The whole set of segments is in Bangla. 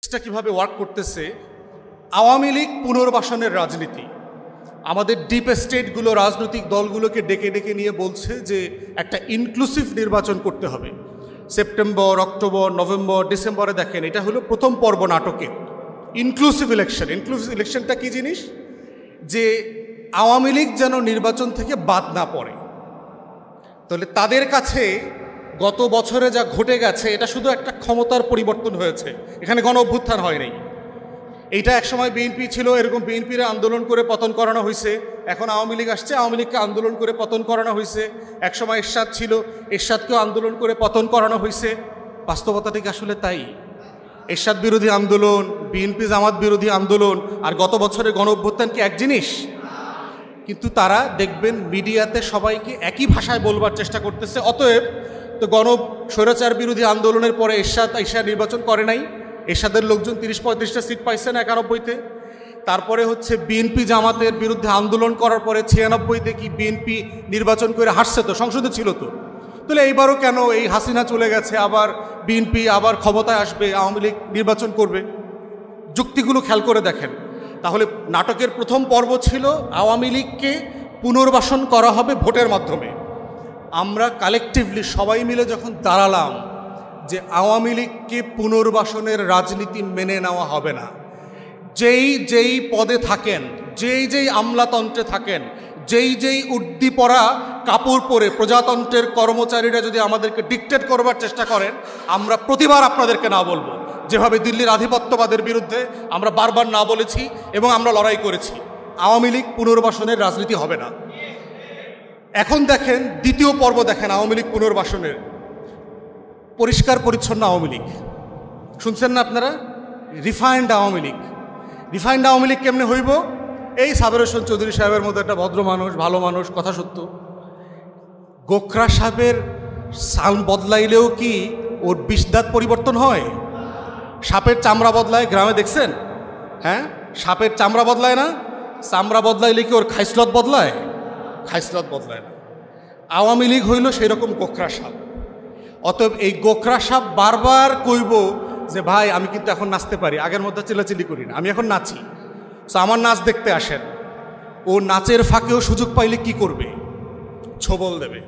এটা কিভাবে ওয়ার্ক করতেছে। আওয়ামী লীগ পুনর্বাসনের রাজনীতি, আমাদের ডিপ স্টেটগুলো রাজনৈতিক দলগুলোকে ডেকে ডেকে নিয়ে বলছে যে একটা ইনক্লুসিভ নির্বাচন করতে হবে। সেপ্টেম্বর, অক্টোবর, নভেম্বর, ডিসেম্বরে দেখেন এটা হলো প্রথম পর্ব নাটকে ইনক্লুসিভ ইলেকশন। ইনক্লুসিভ ইলেকশনটা কী জিনিস? যে আওয়ামী লীগ যেন নির্বাচন থেকে বাদ না পড়ে। তাহলে তাদের কাছে গত বছরে যা ঘটে গেছে এটা শুধু একটা ক্ষমতার পরিবর্তন হয়েছে, এখানে গণ অভ্যুত্থান হয় নাই। এইটা একসময় বিএনপি ছিল, এরকম বিএনপির আন্দোলন করে পতন করানো হয়েছে। এখন আওয়ামী লীগ আসছে, আওয়ামী লীগকে আন্দোলন করে পতন করানো হয়েছে। একসময় এরশাদ ছিল, এরশাদকেও আন্দোলন করে পতন করানো হয়েছে। বাস্তবতাটা কি আসলে তাই? এরশাদ বিরোধী আন্দোলন, বিএনপি জামাত বিরোধী আন্দোলন আর গত বছরের গণ অভ্যুত্থান কি এক জিনিস? কিন্তু তারা দেখবেন মিডিয়াতে সবাইকে একই ভাষায় বলবার চেষ্টা করতেছে। অতএব তো স্বৈরাচার বিরোধী আন্দোলনের পরে এরশাদ নির্বাচন করে নাই, এরশাদের লোকজন 30-35টা সিট পাইছে না 91-তে। তারপরে হচ্ছে বিএনপি জামাতের বিরুদ্ধে আন্দোলন করার পরে 96-তে কি বিএনপি নির্বাচন করে হারছে, তো সংসদে ছিল তো। তাহলে এইবারও কেন এই হাসিনা চলে গেছে, আবার বিএনপি আবার ক্ষমতায় আসবে, আওয়ামী লীগ নির্বাচন করবে? যুক্তিগুলো খেয়াল করে দেখেন। তাহলে নাটকের প্রথম পর্ব ছিল আওয়ামী লীগকে পুনর্বাসন করা হবে ভোটের মাধ্যমে। আমরা কালেকটিভলি সবাই মিলে যখন দাঁড়ালাম যে আওয়ামী লীগকে পুনর্বাসনের রাজনীতি মেনে নেওয়া হবে না, যেই পদে থাকেন, যেই আমলাতন্ত্রে থাকেন, যেই উর্দি পরা কাপড় পরে প্রজাতন্ত্রের কর্মচারীরা যদি আমাদেরকে ডিকটেট করবার চেষ্টা করেন, আমরা প্রতিবার আপনাদেরকে না বলবো। যেভাবে দিল্লির আধিপত্যবাদের বিরুদ্ধে আমরা বারবার না বলেছি এবং আমরা লড়াই করেছি, আওয়ামী লীগ পুনর্বাসনের রাজনীতি হবে না। এখন দেখেন দ্বিতীয় পর্ব, দেখেন আওয়ামী লীগ পুনর্বাসনের। পরিষ্কার পরিচ্ছন্ন আওয়ামী লীগ শুনছেন না আপনারা? রিফাইন্ড আওয়ামী লীগ। রিফাইন্ড আওয়ামী লীগ কেমনে হইব? এই সাবের হোসেন চৌধুরী সাহেবের মতো একটা ভদ্র মানুষ, ভালো মানুষ, কথা সত্য। গোখরা সাহেবের সাল বদলাইলেও কি ওর বিষদাঁত পরিবর্তন হয়? সাপের চামড়া বদলায়, গ্রামে দেখছেন? হ্যাঁ, সাপের চামড়া বদলায় না? চামড়া বদলাইলে কি ওর খাইসলত বদলায়? খাইসলত বদলায় না। আওয়ামী লীগ হইল সেই রকম গোখরা সাপ। অতএব এই গোখরা সাপ বারবার কইব যে ভাই আমি কিন্তু এখন নাচতে পারি, আগের মধ্যে চিল্লাচিল্লি করি না, আমি এখন নাচি, তো আমার নাচ দেখতে আসেন। ও নাচের ফাঁকেও সুযোগ পাইলে কি করবে? ছোবল দেবে।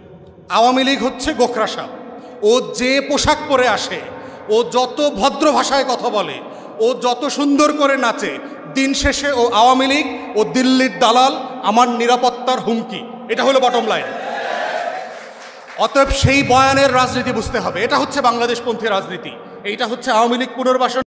আওয়ামী লীগ হচ্ছে গোখরা সাপ। ও যে পোশাক পরে আসে, ও যত ভদ্র ভাষায় কথা বলে, ও যত সুন্দর করে নাচে, দিন শেষে ও আওয়ামী লীগ, ও দিল্লির দালাল, আমার নিরাপত্তার হুমকি। এটা হলো বটম লাইন। অতএব সেই বয়ানের রাজনীতি বুঝতে হবে। এটা হচ্ছে বাংলাদেশপন্থী রাজনীতি, এইটা হচ্ছে আওয়ামী লীগ পুনর্বাসন।